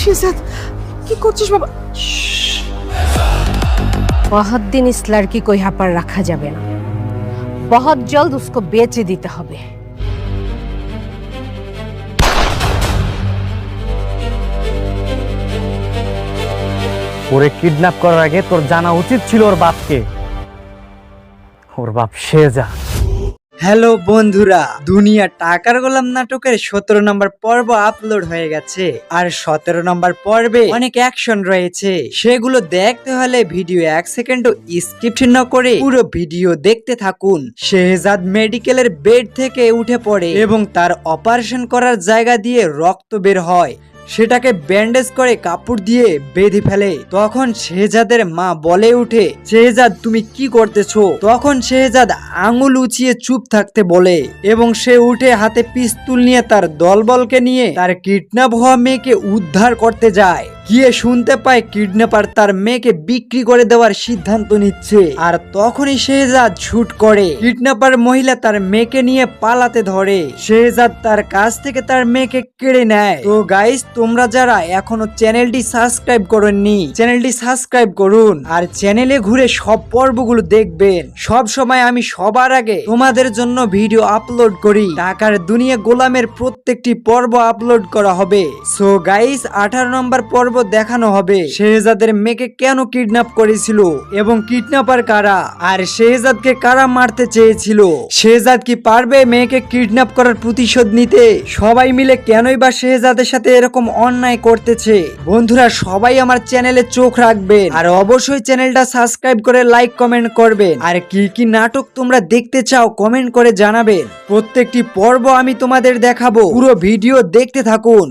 শেহজাদ কি করছিস বাবা? बहुत दिन इस लड़की को यहाँ पर रखा जावे ना, बहुत जल्द उसको बेच देते হবে। ওরে কিডন্যাপ করার আগে তোর জানা উচিত ছিল ওর বাপকে। ওর বাপ শেহজাদ। হ্যালো বন্ধুরা, দুনিয়া টাকার গোলাম নাটকের 17 নম্বর পর্ব আপলোড হয়ে গেছে। আর 17 নম্বর পর্বে অনেক অ্যাকশন রয়েছে, সেগুলো দেখতে হলে ভিডিও 1 সেকেন্ডও স্কিপ না করে পুরো ভিডিও দেখতে থাকুন। শেহজাদ মেডিকেলের বেড থেকে উঠে পড়ে এবং তার অপারেশন করার জায়গা দিয়ে রক্ত বের হয়। সেটাকে ব্যান্ডেজ করে কাপড় দিয়ে বেঁধে ফেলে। তখন শেহজাদের মা বলে উঠে, শেহজাদ তুমি কি করতেছো? তখন শেহজাদ আঙুল উঁচিয়ে চুপ থাকতে বলে এবং সে উঠে হাতে পিস্তল নিয়ে তার দলবলকে নিয়ে তার কিডন্যাপ হওয়া মেয়েকে উদ্ধার করতে যায়। গিয়ে শুনতে পায় কিডন্যাপার তার মেয়েকে বিক্রি করে দেওয়ার সিদ্ধান্ত নিচ্ছে। আর তখনই শেহজাদ শুট করে। কিডন্যাপার মহিলা তার মেয়েকে নিয়ে পালাতে ধরে। শেহজাদ তার কাছ থেকে তার মেয়েকে কেড়ে নেয়। তো গাইস, তোমরা যারা এখনো চ্যানেলটি সাবস্ক্রাইব করেননি, চ্যানেলটি সাবস্ক্রাইব করুন আর চ্যানেলে ঘুরে সব পর্বগুলো দেখবেন। সব সময় আমি সবার আগে তোমাদের জন্য ভিডিও আপলোড করি। টাকার দুনিয়া গোলামের প্রত্যেকটি পর্ব আপলোড করা হবে। সো গাইস, 18 নম্বর পর্ব দেখানো হবে শেহজাদের মেয়েকে কেন কিডন্যাপ করেছিল এবং কিডন্যাপার কারা, আর শেহজাদকে কারা মারতে চেয়েছিল। শেহজাদ কি পারবে মেয়েকে কিডন্যাপ করার প্রতিশোধ নিতে? সবাই মিলে কেনই বা শেহজাদের সাথে এরকম অন্যায় করতেছে? বন্ধুরা সবাই আমার চ্যানেলে চোখ রাখবেন আর অবশ্যই চ্যানেলটা সাবস্ক্রাইব করে লাইক কমেন্ট করবেন। আর কি কি নাটক তোমরা দেখতে চাও কমেন্ট করে জানাবেন। প্রত্যেকটি পর্ব আমি তোমাদের দেখাবো, পুরো ভিডিও দেখতে থাকুন।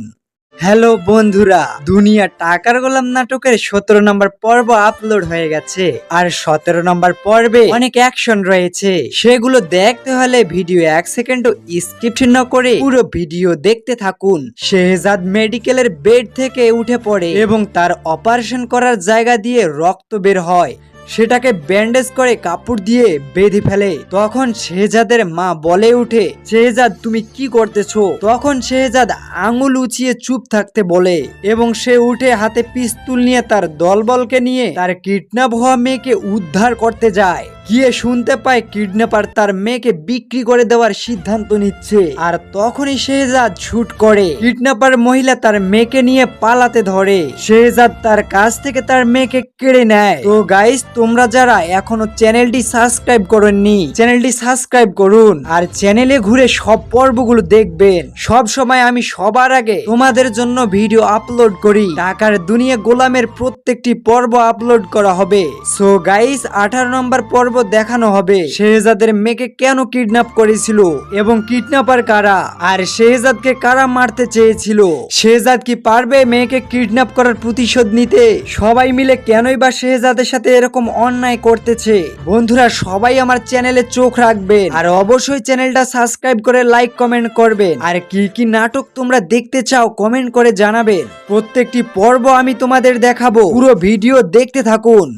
হ্যালো বন্ধুরা, দুনিয়া টাকার গোলাম নাটকের 17 নম্বর পর্ব আপলোড হয়ে গেছে। আর 17 নম্বর পর্বে অনেক অ্যাকশন রয়েছে, সেগুলো দেখতে হলে ভিডিও 1 সেকেন্ডও স্কিপ না করে পুরো ভিডিও দেখতে থাকুন। শেহজাদ মেডিকেলের বেড থেকে উঠে পড়ে এবং তার অপারেশন করার জায়গা দিয়ে রক্ত বের হয়। সেটাকে ব্যান্ডেজ করে কাপড় দিয়ে বেঁধে ফেলে। তখন শেহজাদের মা বলে উঠে, শেহজাদ তুমি কি করতেছো? তখন শেহজাদ আঙুল উঁচিয়ে চুপ থাকতে বলে এবং সে উঠে হাতে পিস্তল নিয়ে তার দলবলকে নিয়ে তার কিডন্যাপ হওয়া মেয়েকে উদ্ধার করতে যায়। গিয়ে শুনতে পায় কিডন্যাপার তার মেয়েকে বিক্রি করে দেওয়ার সিদ্ধান্ত নিচ্ছে। আর তখনই শেহজাদ শুট করে। কিডন্যাপার মহিলা তার মেয়েকে নিয়ে পালাতে ধরে। শেহজাদ তার কাছ থেকে তার মেয়েকে কেড়ে নেয়। তো গাইস, তোমরা যারা এখনো চ্যানেলটি সাবস্ক্রাইব করেননি, চ্যানেলটি সাবস্ক্রাইব করুন আর চ্যানেলে ঘুরে সব পর্বগুলো দেখবেন। সব সময় আমি সবার আগে তোমাদের জন্য ভিডিও আপলোড করি। টাকার দুনিয়া গোলামের প্রত্যেকটি পর্ব আপলোড করা হবে। সো গাইস, 18 নম্বর পর্ব দেখানো হবে শেহজাদের মেয়েকে কেন কিডন্যাপ করেছিল এবং কিডন্যাপার কারা, আর শেহজাদকে কারা মারতে চেয়েছিল। শেহজাদ কি পারবে মেয়েকে কিডন্যাপ করার প্রতিশোধ নিতে? সবাই মিলে কেনই বা শেহজাদের সাথে এরকম অন্যায় করতেছে? বন্ধুরা সবাই আমার চ্যানেলে চোখ রাখবেন আর অবশ্যই চ্যানেলটা সাবস্ক্রাইব করে লাইক কমেন্ট করবেন। আর কি কি নাটক তোমরা দেখতে চাও কমেন্ট করে জানাবেন। প্রত্যেকটি পর্ব আমি তোমাদের দেখাবো, পুরো ভিডিও দেখতে থাকুন।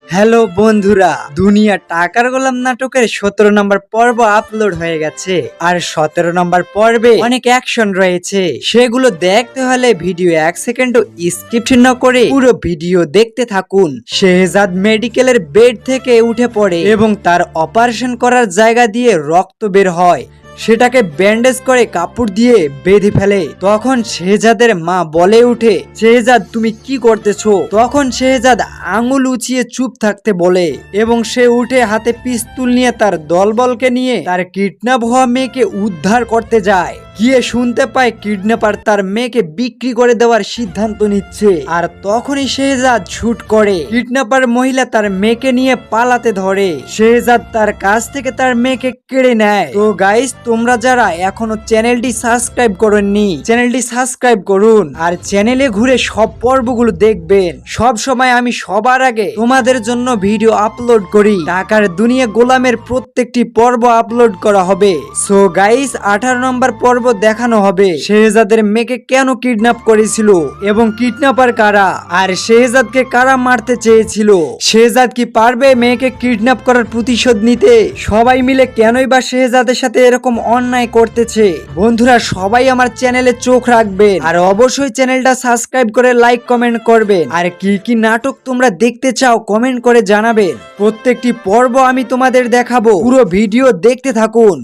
হ্যালো বন্ধুরা, দুনিয়া টাকার গোলাম নাটকের 17 নম্বর পর্ব আপলোড হয়ে গেছে। আর 17 নম্বর পর্বে অনেক অ্যাকশন রয়েছে, সেগুলো দেখতে হলে ভিডিও 1 সেকেন্ডও স্কিপ না করে পুরো ভিডিও দেখতে থাকুন। শেহজাদ মেডিকেলের বেড থেকে উঠে পড়ে এবং তার অপারেশন করার জায়গা দিয়ে রক্ত বের হয়। সেটাকে ব্যান্ডেজ করে কাপড় দিয়ে বেঁধে ফেলে। তখন শেহজাদের মা বলে উঠে, শেহজাদ তুমি কি করতেছো? তখন শেহজাদ আঙুল উঁচিয়ে চুপ থাকতে বলে এবং সে উঠে হাতে পিস্তল নিয়ে তার দলবলকে নিয়ে তার কিডন্যাপ হওয়া মেয়েকে উদ্ধার করতে যায়। গিয়ে শুনতে পায় কিডন্যাপার তার মেয়েকে বিক্রি করে দেওয়ার সিদ্ধান্ত নিচ্ছে। আর তখনই শেহজাদ শুট করে। কিডন্যাপার মহিলা তার মেয়েকে নিয়ে পালাতে ধরে। শেহজাদ তার কাছ থেকে তার মেয়েকে কেড়ে নেয়। তো গাইস, তোমরা যারা এখনো চ্যানেলটি সাবস্ক্রাইব করেননি, চ্যানেলটি সাবস্ক্রাইব করুন আর চ্যানেলে ঘুরে সব পর্বগুলো দেখবেন। সব সময় আমি সবার আগে তোমাদের জন্য ভিডিও আপলোড করি। টাকার দুনিয়া গোলামের প্রত্যেকটি পর্ব আপলোড করা হবে। সো গাইস, 18 নম্বর পর্ব দেখানো হবে শেহজাদের মেয়েকে কেন কিডন্যাপ করেছিল এবং কিডন্যাপার কারা, আর শেহজাদকে কারা মারতে চেয়েছিল। শেহজাদ কি পারবে মেয়েকে কিডন্যাপ করার প্রতিশোধ নিতে? সবাই মিলে কেনই বা শেহজাদের সাথে এরকম অন্যায় করতেছে? বন্ধুরা সবাই আমার চ্যানেলে চোখ রাখবেন আর অবশ্যই চ্যানেলটা সাবস্ক্রাইব করে লাইক কমেন্ট করবেন। আর কি কি নাটক তোমরা দেখতে চাও কমেন্ট করে জানাবেন। প্রত্যেকটি পর্ব আমি তোমাদের দেখাবো, পুরো ভিডিও দেখতে থাকুন।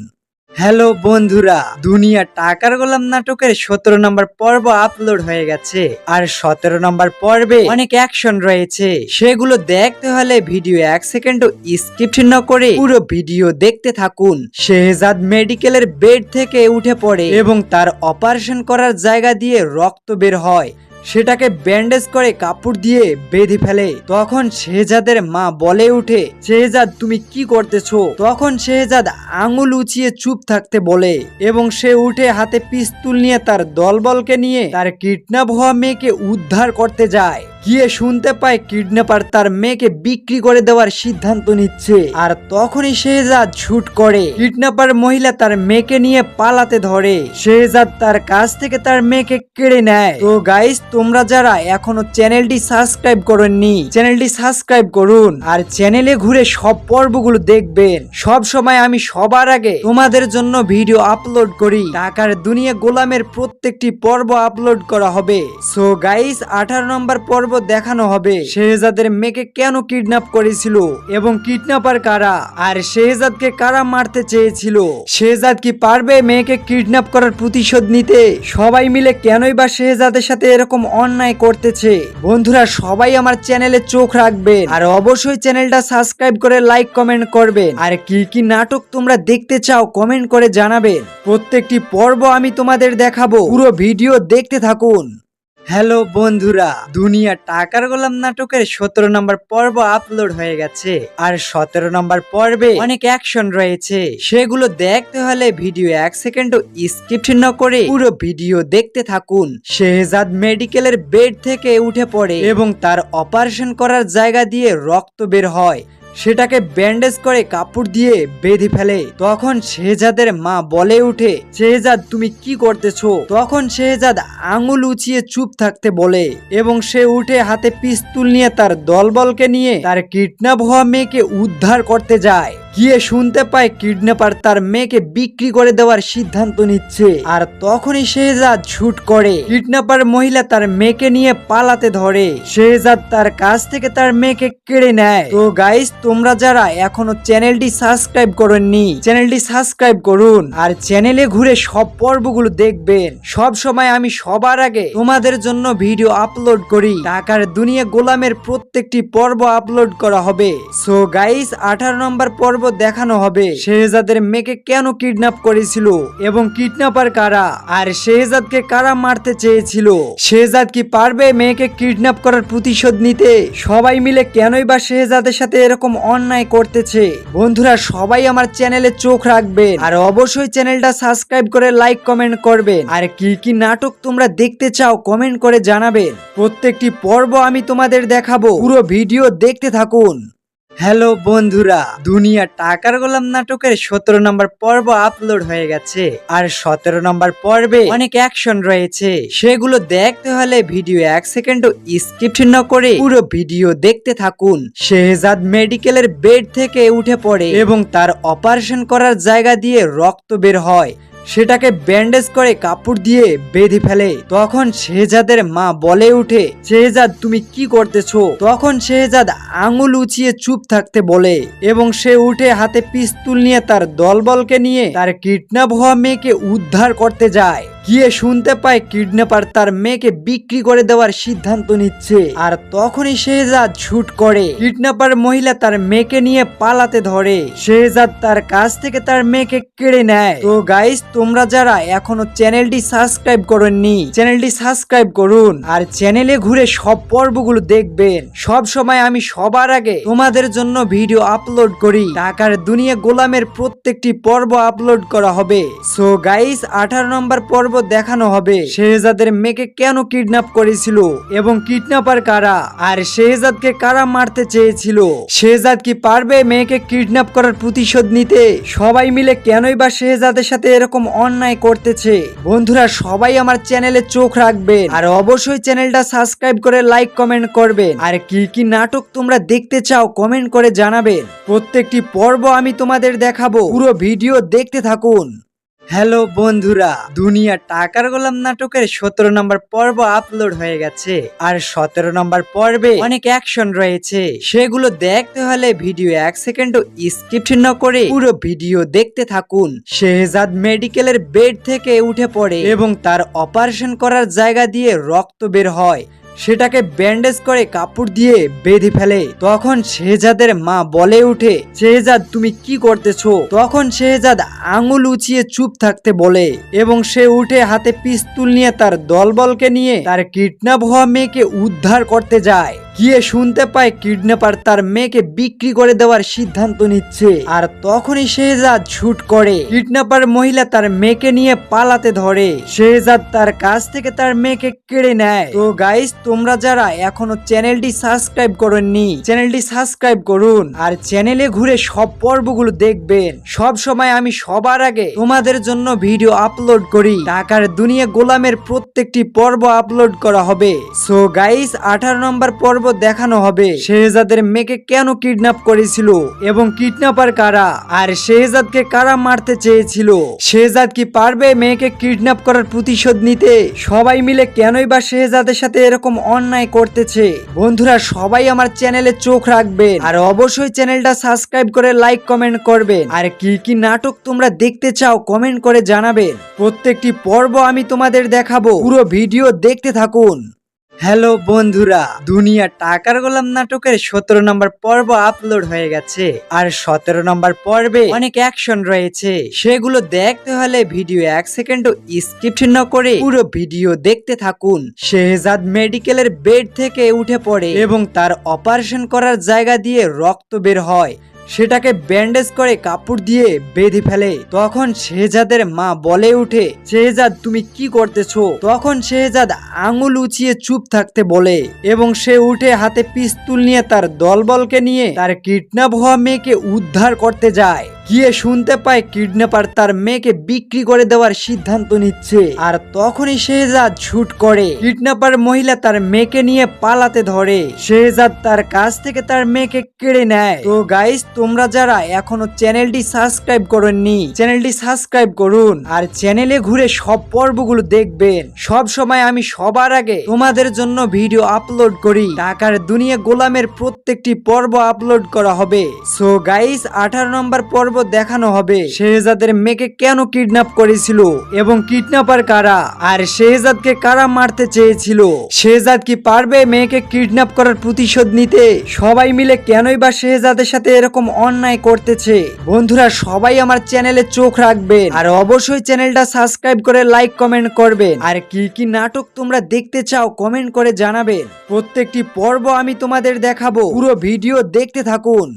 হ্যালো বন্ধুরা, দুনিয়া টাকার গোলাম নাটকের 17 নম্বর পর্ব আপলোড হয়ে গেছে। আর 17 নম্বর পর্বে অনেক অ্যাকশন রয়েছে, সেগুলো দেখতে হলে ভিডিও 1 সেকেন্ডও স্কিপ না করে পুরো ভিডিও দেখতে থাকুন। শেহজাদ মেডিকেলের বেড থেকে উঠে পড়ে এবং তার অপারেশন করার জায়গা দিয়ে রক্ত বের হয়। সেটাকে ব্যান্ডেজ করে কাপড় দিয়ে বেঁধে ফেলে। তখন শেহজাদের মা বলে উঠে, শেহজাদ তুমি কি করতেছো? তখন শেহজাদ আঙুল উঁচিয়ে চুপ থাকতে বলে এবং সে উঠে হাতে পিস্তল নিয়ে তার দলবলকে নিয়ে তার কিডন্যাপ হওয়া মেয়েকে উদ্ধার করতে যায়। গিয়ে শুনতে পায় কিডন্যাপার তার মেয়েকে বিক্রি করে দেওয়ার সিদ্ধান্ত নিচ্ছে। আর তখনই শেহজাদ শুট করে। কিডন্যাপার মহিলা তার মেয়েকে নিয়ে পালাতে ধরে। শেহজাদ তার কাছ থেকে তার মেয়েকে কেড়ে নেয়। তো গাইস, তোমরা যারা এখনো চ্যানেলটি সাবস্ক্রাইব করেননি চ্যানেলটি সাবস্ক্রাইব করুন আর চ্যানেলে ঘুরে সব পর্বগুলো দেখবেন। সব সময় আমি সবার আগে তোমাদের জন্য ভিডিও আপলোড করি। টাকার দুনিয়া গোলামের প্রত্যেকটি পর্ব আপলোড করা হবে। সো গাইস, 18 নম্বর পর্ব দেখানো হবে শেহজাদের মেয়েকে কেন কিডন্যাপ করেছিল এবং কিডন্যাপার কারা, আর শেহজাদকে কারা মারতে চেয়েছিল। শেহজাদ কি পারবে মেয়েকে কিডন্যাপ করার প্রতিশোধ নিতে? সবাই মিলে কেনই বা শেহজাদের সাথে এরকম অন্যায় করতেছে? বন্ধুরা সবাই আমার চ্যানেলে চোখ রাখবেন আর অবশ্যই চ্যানেলটা সাবস্ক্রাইব করে লাইক কমেন্ট করবেন। আর কি কি নাটক তোমরা দেখতে চাও কমেন্ট করে জানাবেন। প্রত্যেকটি পর্ব আমি তোমাদের দেখাবো, পুরো ভিডিও দেখতে থাকুন। হ্যালো বন্ধুরা, দুনিয়া টাকার গোলাম নাটকের 17 নম্বর পর্ব আপলোড হয়ে গেছে। আর 17 নম্বর পর্বে অনেক অ্যাকশন রয়েছে, সেগুলো দেখতে হলে ভিডিও 1 সেকেন্ডও স্কিপ না করে পুরো ভিডিও দেখতে থাকুন। শেহজাদ মেডিকেলের বেড থেকে উঠে পড়ে এবং তার অপারেশন করার জায়গা দিয়ে রক্ত বের হয়। সেটাকে ব্যান্ডেজ করে কাপড় দিয়ে বেঁধে ফেলে। তখন শেহজাদের মা বলে উঠে, শেহজাদ তুমি কি করতেছো? তখন শেহজাদ আঙুল উঁচিয়ে চুপ থাকতে বলে এবং সে উঠে হাতে পিস্তল নিয়ে তার দলবলকে নিয়ে তার কিডন্যাপ হওয়া মেয়েকে উদ্ধার করতে যায়। গিয়ে শুনতে পায় কিডন্যাপার তার মেয়েকে বিক্রি করে দেওয়ার সিদ্ধান্ত নিচ্ছে। আর তখনই শেহজাদ শুট করে। কিডন্যাপার মহিলা তার মেয়েকে নিয়ে পালাতে ধরে। শেহজাদ তার কাছ থেকে তার মেয়েকে কেড়ে নেয়। তো গাইস, তোমরা যারা এখনো চ্যানেলটি সাবস্ক্রাইব করেননি চ্যানেলটি সাবস্ক্রাইব করুন আর চ্যানেলে ঘুরে সব পর্বগুলো দেখবেন। সব সময় আমি সবার আগে তোমাদের জন্য ভিডিও আপলোড করি। টাকার দুনিয়া গোলামের প্রত্যেকটি পর্ব আপলোড করা হবে। সো গাইস, 18 নম্বর পর্ব দেখানো হবে শেহজাদের মেয়েকে কেন কিডন্যাপ করেছিল এবং কিডন্যাপার কারা, আর শেহজাদকে কারা মারতে চেয়েছিল। শেহজাদ কি পারবে মেয়েকে কিডন্যাপ করার প্রতিশোধ নিতে? সবাই মিলে কেনই বা শেহজাদের সাথে এরকম অন্যায় করতেছে? বন্ধুরা সবাই আমার চ্যানেলে চোখ রাখবেন আর অবশ্যই চ্যানেলটা সাবস্ক্রাইব করে লাইক কমেন্ট করবেন। আর কি কি নাটক তোমরা দেখতে চাও কমেন্ট করে জানাবেন। প্রত্যেকটি পর্ব আমি তোমাদের দেখাবো, পুরো ভিডিও দেখতে থাকুন। হ্যালো বন্ধুরা, দুনিয়া টাকার গোলাম নাটকের 17 নম্বর পর্ব আপলোড হয়ে গেছে। আর 17 নম্বর পর্বে অনেক অ্যাকশন রয়েছে, সেগুলো দেখতে হলে ভিডিও 1 সেকেন্ডও স্কিপ না করে পুরো ভিডিও দেখতে থাকুন। শেহজাদ মেডিকেলের বেড থেকে উঠে পড়ে এবং তার অপারেশন করার জায়গা দিয়ে রক্ত বের হয়। সেটাকে ব্যান্ডেজ করে কাপড় দিয়ে বেঁধে ফেলে। তখন শেহজাদের মা বলে উঠে, শেহজাদ তুমি কি করতেছো? তখন শেহজাদ আঙুল উঁচিয়ে চুপ থাকতে বলে এবং সে উঠে হাতে পিস্তল নিয়ে তার দলবলকে নিয়ে তার কিডন্যাপ হওয়া মেয়েকে উদ্ধার করতে যায়। গিয়ে শুনতে পায় কিডন্যাপার তার মেয়েকে বিক্রি করে দেওয়ার সিদ্ধান্ত নিচ্ছে। আর তখনই শেহজাদ শুট করে। কিডন্যাপার মহিলা তার মেয়েকে নিয়ে পালাতে ধরে। শেহজাদ তার কাছ থেকে তার মেয়েকে কেড়ে নেয়। তো গাইস, তোমরা যারা এখনো চ্যানেলটি সাবস্ক্রাইব করেননি চ্যানেলটি সাবস্ক্রাইব করুন আর চ্যানেলে ঘুরে সব পর্বগুলো দেখবেন। সব সময় আমি সবার আগে তোমাদের জন্য ভিডিও আপলোড করি। টাকার দুনিয়া গোলামের প্রত্যেকটি পর্ব আপলোড করা হবে। সো গাইস, 18 নম্বর পর্ব পর্ব দেখানো হবে শেহজাদের মেয়েকে কেন কিডন্যাপ করেছিল এবং কিডন্যাপার কারা, আর শেহজাদকে কারা মারতে চেয়েছিল। শেহজাদ কি পারবে মেয়েকে কিডন্যাপ করার প্রতিশোধ নিতে? সবাই মিলে কেনই বা শেহজাদের সাথে এরকম অন্যায় করতেছে? বন্ধুরা সবাই আমার চ্যানেলে চোখ রাখবেন আর অবশ্যই চ্যানেলটা সাবস্ক্রাইব করে লাইক কমেন্ট করবেন। আর কি কি নাটক তোমরা দেখতে চাও কমেন্ট করে জানাবেন। প্রত্যেকটি পর্ব আমি তোমাদের দেখাবো, পুরো ভিডিও দেখতে থাকুন। হ্যালো বন্ধুরা, দুনিয়া টাকার গোলাম নাটকের 17 নম্বর পর্ব আপলোড হয়ে গেছে। আর 17 নম্বর পর্বে অনেক অ্যাকশন রয়েছে, সেগুলো দেখতে হলে ভিডিও 1 সেকেন্ডও স্কিপ না করে পুরো ভিডিও দেখতে থাকুন। শেহজাদ মেডিকেলের বেড থেকে উঠে পড়ে এবং তার অপারেশন করার জায়গা দিয়ে রক্ত বের হয়। সেটাকে ব্যান্ডেজ করে কাপড় দিয়ে বেঁধে ফেলে। তখন শেহজাদের মা বলে উঠে, শেহজাদ তুমি কি করতেছো? তখন শেহজাদ আঙুল উঁচিয়ে চুপ থাকতে বলে এবং সে উঠে হাতে পিস্তল নিয়ে তার দলবলকে নিয়ে তার কিডন্যাপ হওয়া মেয়েকে উদ্ধার করতে যায়। গিয়ে শুনতে পায় কিডন্যাপার তার মেয়েকে বিক্রি করে দেওয়ার সিদ্ধান্ত নিচ্ছে। আর তখনই শেহজাদ শুট করে। কিডন্যাপার মহিলা তার মেয়েকে নিয়ে পালাতে ধরে। শেহজাদ তার কাছ থেকে তার মেয়েকে কেড়ে নেয়। তো গাইস, তোমরা যারা এখনো চ্যানেলটি সাবস্ক্রাইব করেননি, চ্যানেলটি সাবস্ক্রাইব করুন আর চ্যানেলে ঘুরে সব পর্বগুলো দেখবেন। সব সময় আমি সবার আগে তোমাদের জন্য ভিডিও আপলোড করি। টাকার দুনিয়া গোলামের প্রত্যেকটি পর্ব আপলোড করা হবে। সো গাইস, 18 নম্বর পর্ব দেখানো হবে শেহজাদের মেয়েকে কেন কিডন্যাপ করেছিল এবং কিডন্যাপার কারা, আর শেহজাদকে কারা মারতে চেয়েছিল। শেহজাদ কি পারবে মেয়েকে কিডন্যাপ করার প্রতিশোধ নিতে? সবাই মিলে কেনই বা শেহজাদের সাথে এরকম অন্যায় করতেছে? বন্ধুরা সবাই আমার চ্যানেলে চোখ রাখবেন আর অবশ্যই চ্যানেলটা সাবস্ক্রাইব করে লাইক কমেন্ট করবেন। আর কি কি নাটক তোমরা দেখতে চাও কমেন্ট করে জানাবেন। প্রত্যেকটি পর্ব আমি তোমাদের দেখাবো, পুরো ভিডিও দেখতে থাকুন। হ্যালো বন্ধুরা, দুনিয়া টাকার গোলাম নাটকের 17 নম্বর পর্ব আপলোড হয়ে গেছে। আর 17 নম্বর পর্বে অনেক অ্যাকশন রয়েছে, সেগুলো দেখতে হলে ভিডিও 1 সেকেন্ডও স্কিপ না করে পুরো ভিডিও দেখতে থাকুন। শেহজাদ মেডিকেলের বেড থেকে উঠে পড়ে এবং তার অপারেশন করার জায়গা দিয়ে রক্ত বের হয়। সেটাকে ব্যান্ডেজ করে কাপড় দিয়ে বেঁধে ফেলে। তখন শেহজাদের মা বলে উঠে, শেহজাদ তুমি কি করতেছো? তখন শেহজাদ আঙুল উঁচিয়ে চুপ থাকতে বলে এবং সে উঠে হাতে পিস্তল নিয়ে তার দলবলকে নিয়ে তার কিডন্যাপ হওয়া মেয়েকে উদ্ধার করতে যায়। গিয়ে শুনতে পায় কিডন্যাপার তার মেয়েকে বিক্রি করে দেওয়ার সিদ্ধান্ত নিচ্ছে। আর তখনই শেহজাদ শুট করে। কিডন্যাপার মহিলা তার মেয়েকে নিয়ে পালাতে ধরে। শেহজাদ তার কাছ থেকে তার মেয়েকে কেড়ে নেয়। তো গাইস, তোমরা যারা এখনো চ্যানেলটি সাবস্ক্রাইব করেননি, চ্যানেলটি সাবস্ক্রাইব করুন আর চ্যানেলে ঘুরে সব পর্বগুলো দেখবেন। সব সময় আমি সবার আগে তোমাদের জন্য ভিডিও আপলোড করি। টাকার দুনিয়া গোলামের প্রত্যেকটি পর্ব আপলোড করা হবে। সো গাইস, 18 নম্বর পর্ব দেখানো হবে শেহজাদের মেয়েকে কেন কিডন্যাপ করেছিল এবং কিডন্যাপার কারা, আর শেহজাদকে কারা মারতে চেয়েছিল। শেহজাদ কি পারবে মেয়েকে কিডন্যাপ করার প্রতিশোধ নিতে? সবাই মিলে কেনই বা শেহজাদের সাথে এরকম অন্যায় করতেছে? বন্ধুরা সবাই আমার চ্যানেলে চোখ রাখবেন আর অবশ্যই চ্যানেলটা সাবস্ক্রাইব করে লাইক কমেন্ট করবেন। আর কি কি নাটক তোমরা দেখতে চাও কমেন্ট করে জানাবেন। প্রত্যেকটি পর্ব আমি তোমাদের দেখাবো, পুরো ভিডিও দেখতে থাকুন।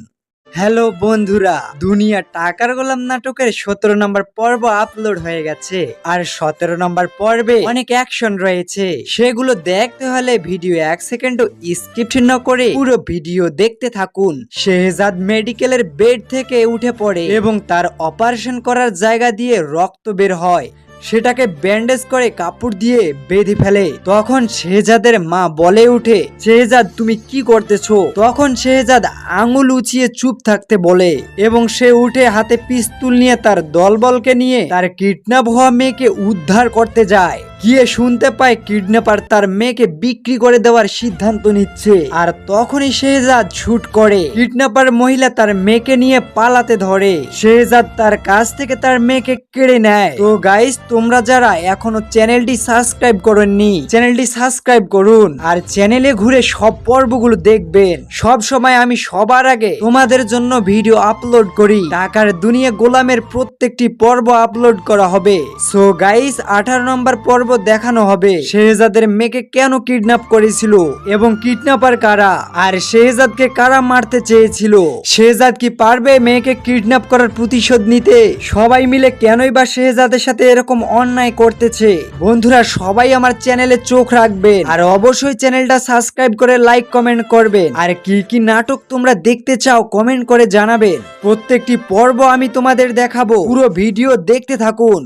হ্যালো বন্ধুরা, দুনিয়া টাকার গোলাম নাটকের 17 নম্বর পর্ব আপলোড হয়ে গেছে। আর 17 নম্বর পর্বে অনেক অ্যাকশন রয়েছে, সেগুলো দেখতে হলে ভিডিও 1 সেকেন্ডও স্কিপ না করে পুরো ভিডিও দেখতে থাকুন। শেহজাদ মেডিকেলের বেড থেকে উঠে পড়ে এবং তার অপারেশন করার জায়গা দিয়ে রক্ত বের হয়। সেটাকে ব্যান্ডেজ করে কাপড় দিয়ে বেঁধে ফেলে। তখন শেহজাদের মা বলে উঠে, শেহজাদ তুমি কি করতেছো? তখন শেহজাদ আঙুল উঁচিয়ে চুপ থাকতে বলে এবং সে উঠে হাতে পিস্তল নিয়ে তার দলবলকে নিয়ে তার কিডন্যাপ হওয়া মেয়েকে উদ্ধার করতে যায়। গিয়ে শুনতে পায় কিডন্যাপার তার মেয়েকে বিক্রি করে দেওয়ার সিদ্ধান্ত নিচ্ছে। আর তখনই শেহজাদ শুট করে। কিডন্যাপার মহিলা তার মেয়েকে নিয়ে পালাতে ধরে। শেহজাদ তার কাছ থেকে তার মেয়েকে কেড়ে নেয়। তো গাইস, তোমরা যারা এখনো চ্যানেলটি সাবস্ক্রাইব করেননি, চ্যানেলটি সাবস্ক্রাইব করুন আর চ্যানেলে ঘুরে সব পর্বগুলো দেখবেন। সব সময় আমি সবার আগে তোমাদের জন্য ভিডিও আপলোড করি। টাকার দুনিয়া গোলামের প্রত্যেকটি পর্ব আপলোড করা হবে। সো গাইস, 18 নম্বর পর্ব দেখানো হবে শেহজাদের মেয়েকে কেন কিডন্যাপ করেছিল এবং কিডন্যাপার কারা, আর শেহজাদকে কারা মারতে চেয়েছিল। শেহজাদ কি পারবে মেয়েকে কিডন্যাপ করার প্রতিশোধ নিতে? সবাই মিলে কেনই বা শেহজাদের সাথে এরকম অন্যায় করতেছে? বন্ধুরা সবাই আমার চ্যানেলে চোখ রাখবেন আর অবশ্যই চ্যানেলটা সাবস্ক্রাইব করে লাইক কমেন্ট করবেন। আর কি কি নাটক তোমরা দেখতে চাও কমেন্ট করে জানাবেন। প্রত্যেকটি পর্ব আমি তোমাদের দেখাবো, পুরো ভিডিও দেখতে থাকুন।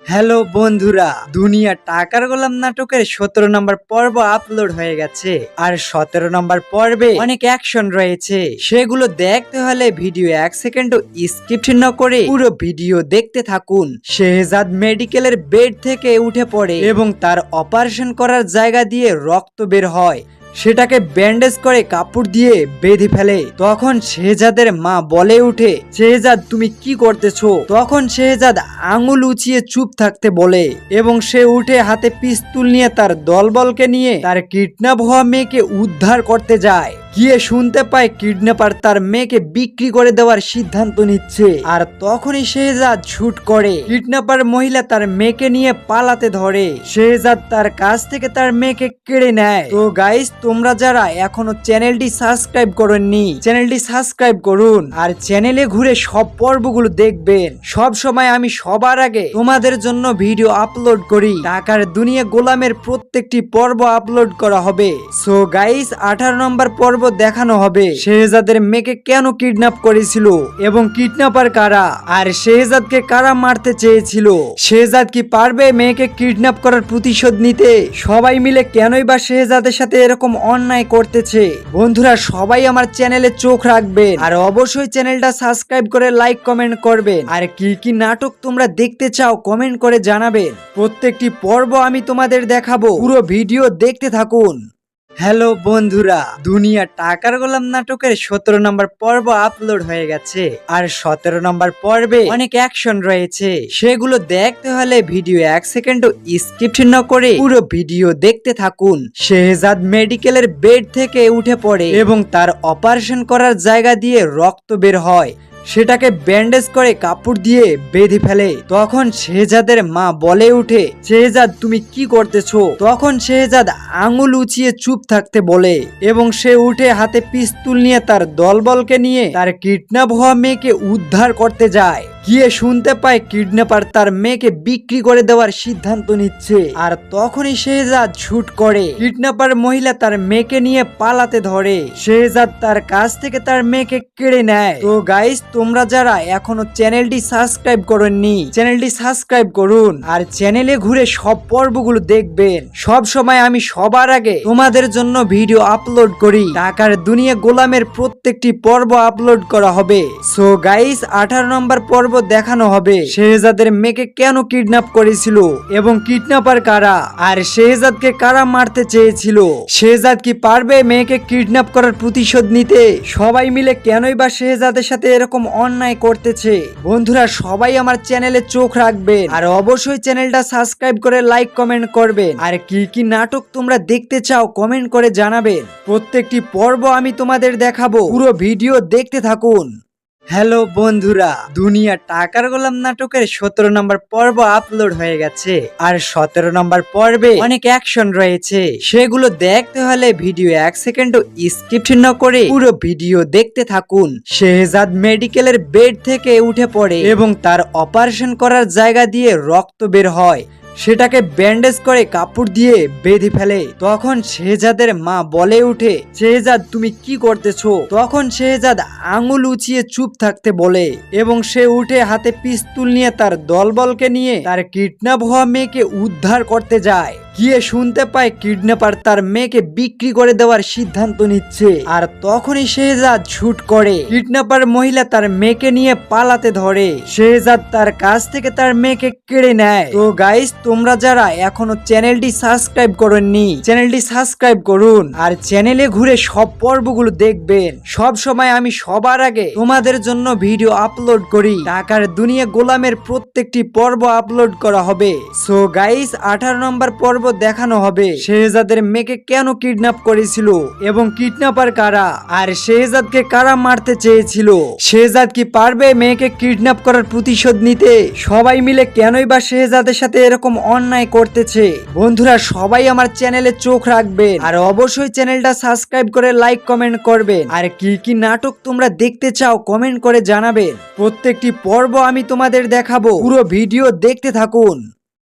হ্যালো বন্ধুরা, দুনিয়া টাকার গোলাম নাটকের 17 নম্বর পর্ব আপলোড হয়ে গেছে। আর 17 নম্বর পর্বে অনেক অ্যাকশন রয়েছে, সেগুলো দেখতে হলে ভিডিও 1 সেকেন্ডও স্কিপ না করে পুরো ভিডিও দেখতে থাকুন। শেহজাদ মেডিকেলের বেড থেকে উঠে পড়ে এবং তার অপারেশন করার জায়গা দিয়ে রক্ত বের হয়। সেটাকে ব্যান্ডেজ করে কাপড় দিয়ে বেঁধে ফেলে। তখন শেহজাদের মা বলে উঠে, শেহজাদ তুমি কি করতেছো? তখন শেহজাদ আঙুল উঁচিয়ে চুপ থাকতে বলে এবং সে উঠে হাতে পিস্তল নিয়ে তার দলবলকে নিয়ে তার কিডন্যাপ হওয়া মেয়েকে উদ্ধার করতে যায়। গিয়ে শুনতে পায় কিডন্যাপার তার মেয়েকে বিক্রি করে দেওয়ার সিদ্ধান্ত নিচ্ছে। আর তখনই শেহজাদ শুট করে। কিডন্যাপার মহিলা তার মেয়েকে নিয়ে পালাতে ধরে। শেহজাদ তার কাছ থেকে তার মেয়েকে কেড়ে নেয়। তো গাইস, তোমরা যারা এখনো চ্যানেলটি সাবস্ক্রাইব করেননি চ্যানেলটি সাবস্ক্রাইব করুন আর চ্যানেলে ঘুরে সব পর্বগুলো দেখবেন। সব সময় আমি সবার আগে তোমাদের জন্য ভিডিও আপলোড করি। টাকার দুনিয়া গোলামের প্রত্যেকটি পর্ব আপলোড করা হবে। সো গাইস, 18 নম্বর পর্ব দেখানো হবে শেহজাদের মেয়েকে কেন কিডন্যাপ করেছিল এবং কিডন্যাপার কারা, আর শেহজাদকে কারা মারতে চেয়েছিল। শেহজাদ কি পারবে মেয়েকে কিডন্যাপ করার প্রতিশোধ নিতে? সবাই মিলে কেনই বা শেহজাদের সাথে এরকম অন্যায় করতেছে? বন্ধুরা সবাই আমার চ্যানেলে চোখ রাখবেন আর অবশ্যই চ্যানেলটা সাবস্ক্রাইব করে লাইক কমেন্ট করবেন। আর কি কি নাটক তোমরা দেখতে চাও কমেন্ট করে জানাবেন। প্রত্যেকটি পর্ব আমি তোমাদের দেখাবো, পুরো ভিডিও দেখতে থাকুন। হ্যালো বন্ধুরা, দুনিয়া টাকার গোলাম নাটকের 17 নম্বর পর্ব আপলোড হয়ে গেছে। আর 17 নম্বর পর্বে অনেক অ্যাকশন রয়েছে, সেগুলো দেখতে হলে ভিডিও 1 সেকেন্ডও স্কিপ না করে পুরো ভিডিও দেখতে থাকুন। শেহজাদ মেডিকেলের বেড থেকে উঠে পড়ে এবং তার অপারেশন করার জায়গা দিয়ে রক্ত বের হয়। সেটাকে ব্যান্ডেজ করে কাপড় দিয়ে বেঁধে ফেলে। তখন শেহজাদের মা বলে উঠে, শেহজাদ তুমি কি করতেছো? তখন শেহজাদ আঙুল উঁচিয়ে চুপ থাকতে বলে এবং সে উঠে হাতে পিস্তল নিয়ে তার দলবলকে নিয়ে তার কিডন্যাপ হওয়া মেয়েকে উদ্ধার করতে যায়। গিয়ে শুনতে পায় কিডন্যাপার তার মেয়েকে বিক্রি করে দেওয়ার সিদ্ধান্ত নিচ্ছে। আর তখনই শেহজাদ শুট করে। কিডন্যাপার মহিলা তার মেয়েকে নিয়ে পালাতে ধরে। শেহজাদ তার কাছ থেকে তার মেয়েকে কেড়ে নেয়। তো গাইস, তোমরা যারা এখনো চ্যানেলটি সাবস্ক্রাইব করেননি চ্যানেলটি সাবস্ক্রাইব করুন আর চ্যানেলে ঘুরে সব পর্বগুলো দেখবেন। সব সময় আমি সবার আগে তোমাদের জন্য ভিডিও আপলোড করি। টাকার দুনিয়া গোলামের প্রত্যেকটি পর্ব আপলোড করা হবে। সো গাইস, 18 নম্বর পর্ব দেখানো হবে শেহজাদের মেয়েকে কেন কিডন্যাপ করেছিল এবং কিডন্যাপার কারা, আর শেহজাদকে কারা মারতে চেয়েছিল। শেহজাদ কি পারবে মেয়েকে কিডন্যাপ করার প্রতিশোধ নিতে? সবাই মিলে কেনই বা শেহজাদের সাথে এরকম অন্যায় করতেছে? বন্ধুরা সবাই আমার চ্যানেলে চোখ রাখবেন আর অবশ্যই চ্যানেলটা সাবস্ক্রাইব করে লাইক কমেন্ট করবেন। আর কি কি নাটক তোমরা দেখতে চাও কমেন্ট করে জানাবেন। প্রত্যেকটি পর্ব আমি তোমাদের দেখাবো, পুরো ভিডিও দেখতে থাকুন। হ্যালো বন্ধুরা, দুনিয়া টাকার গোলাম নাটকের 17 নম্বর পর্ব আপলোড হয়ে গেছে। আর 17 নম্বর পর্বে অনেক অ্যাকশন রয়েছে, সেগুলো দেখতে হলে ভিডিও 1 সেকেন্ডও স্কিপ না করে পুরো ভিডিও দেখতে থাকুন। শেহজাদ মেডিকেলের বেড থেকে উঠে পড়ে এবং তার অপারেশন করার জায়গা দিয়ে রক্ত বের হয়। সেটাকে ব্যান্ডেজ করে কাপড় দিয়ে বেঁধে ফেলে। তখন শেহজাদের মা বলে উঠে, শেহজাদ তুমি কি করতেছো? তখন শেহজাদ আঙুল উঁচিয়ে চুপ থাকতে বলে এবং সে উঠে হাতে পিস্তল নিয়ে তার দলবলকে নিয়ে তার কিডন্যাপ হওয়া মেয়েকে উদ্ধার করতে যায়। গিয়ে শুনতে পায় কিডন্যাপার তার মেয়েকে বিক্রি করে দেওয়ার সিদ্ধান্ত নিচ্ছে। আর তখনই শেহজাদ শুট করে। কিডন্যাপার মহিলা তার মেয়েকে নিয়ে পালাতে ধরে। শেহজাদ তার কাছ থেকে তার মেয়েকে কেড়ে নেয়। তো গাইস, তোমরা যারা এখনো চ্যানেলটি সাবস্ক্রাইব করেননি চ্যানেলটি সাবস্ক্রাইব করুন আর চ্যানেলে ঘুরে সব পর্বগুলো দেখবেন। সব সময় আমি সবার আগে তোমাদের জন্য ভিডিও আপলোড করি। টাকার দুনিয়া গোলামের প্রত্যেকটি পর্ব আপলোড করা হবে। সো গাইস, 18 নম্বর পর্ব দেখানো হবে শেহজাদের মেয়েকে কেন কিডন্যাপ করেছিল এবং কিডন্যাপার কারা আর শেহজাদকে কারা মারতে চেয়েছিল। শেহজাদ কি পারবে মেয়েকে কিডন্যাপ করার প্রতিশোধ নিতে? সবাই মিলে কেনই বা শেহজাদের সাথে এরকম অন্যায় করতেছে? বন্ধুরা সবাই আমার চ্যানেলে চোখ রাখবেন আর অবশ্যই চ্যানেলটা সাবস্ক্রাইব করে লাইক কমেন্ট করবেন। আর কি কি নাটক তোমরা দেখতে চাও কমেন্ট করে জানাবেন। প্রত্যেকটি পর্ব আমি তোমাদের দেখাবো, পুরো ভিডিও দেখতে থাকুন।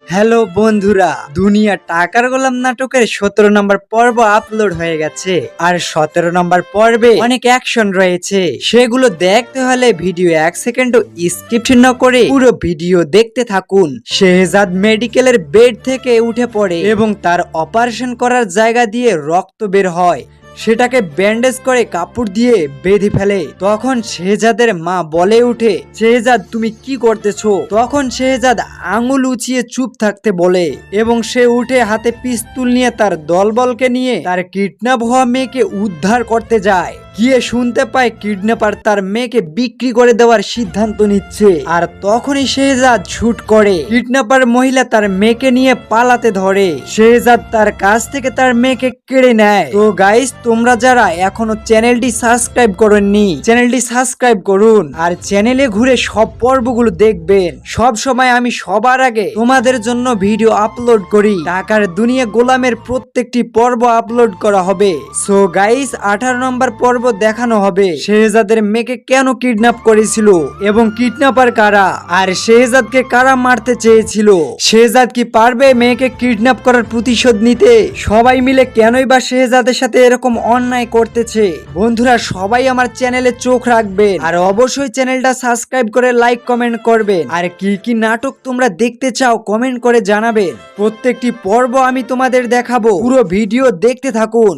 হ্যালো বন্ধুরা, দুনিয়া টাকার গোলাম নাটকের 17 নম্বর পর্ব আপলোড হয়ে গেছে। আর 17 নম্বর পর্বে অনেক অ্যাকশন রয়েছে, সেগুলো দেখতে হলে ভিডিও 1 সেকেন্ডও স্কিপ না করে পুরো ভিডিও দেখতে থাকুন। শেহজাদ মেডিকেলের বেড থেকে উঠে পড়ে এবং তার অপারেশন করার জায়গা দিয়ে রক্ত বের হয়। সেটাকে ব্যান্ডেজ করে কাপড় দিয়ে বেঁধে ফেলে। তখন শেহজাদের মা বলে উঠে, শেহজাদ তুমি কি করতেছো? তখন শেহজাদ আঙুল উঁচিয়ে চুপ থাকতে বলে এবং সে উঠে হাতে পিস্তল নিয়ে তার দলবলকে নিয়ে তার কিডন্যাপ হওয়া মেয়েকে উদ্ধার করতে যায়। গিয়ে শুনতে পায় কিডন্যাপার তার মেয়েকে বিক্রি করে দেওয়ার সিদ্ধান্ত নিচ্ছে। আর তখনই শেহজাদ শুট করে। কিডন্যাপার মহিলা তার মেয়েকে নিয়ে পালাতে ধরে। শেহজাদ তার কাছ থেকে তার মেয়েকে কেড়ে নেয়। তো গাইস, তোমরা যারা এখনো চ্যানেলটি সাবস্ক্রাইব করেননি চ্যানেলটি সাবস্ক্রাইব করুন আর চ্যানেলে ঘুরে সব পর্বগুলো দেখবেন। সব সময় আমি সবার আগে তোমাদের জন্য ভিডিও আপলোড করি। টাকার দুনিয়া গোলামের প্রত্যেকটি পর্ব আপলোড করা হবে। সো গাইস, 18 নম্বর পর্ব দেখানো হবে শেহজাদের মেয়েকে কেন কিডন্যাপ করেছিল এবং কিডন্যাপার কারা আর শেহজাদকে কারা মারতে চেয়েছিল। শেহজাদ কি পারবে মেয়েকে কিডন্যাপ করার প্রতিশোধ নিতে? সবাই মিলে কেনই বা শেহজাদের সাথে এরকম অন্যায় করতেছে? বন্ধুরা সবাই আমার চ্যানেলে চোখ রাখবেন আর অবশ্যই চ্যানেলটা সাবস্ক্রাইব করে লাইক কমেন্ট করবেন। আর কি কি নাটক তোমরা দেখতে চাও কমেন্ট করে জানাবেন। প্রত্যেকটি পর্ব আমি তোমাদের দেখাবো, পুরো ভিডিও দেখতে থাকুন।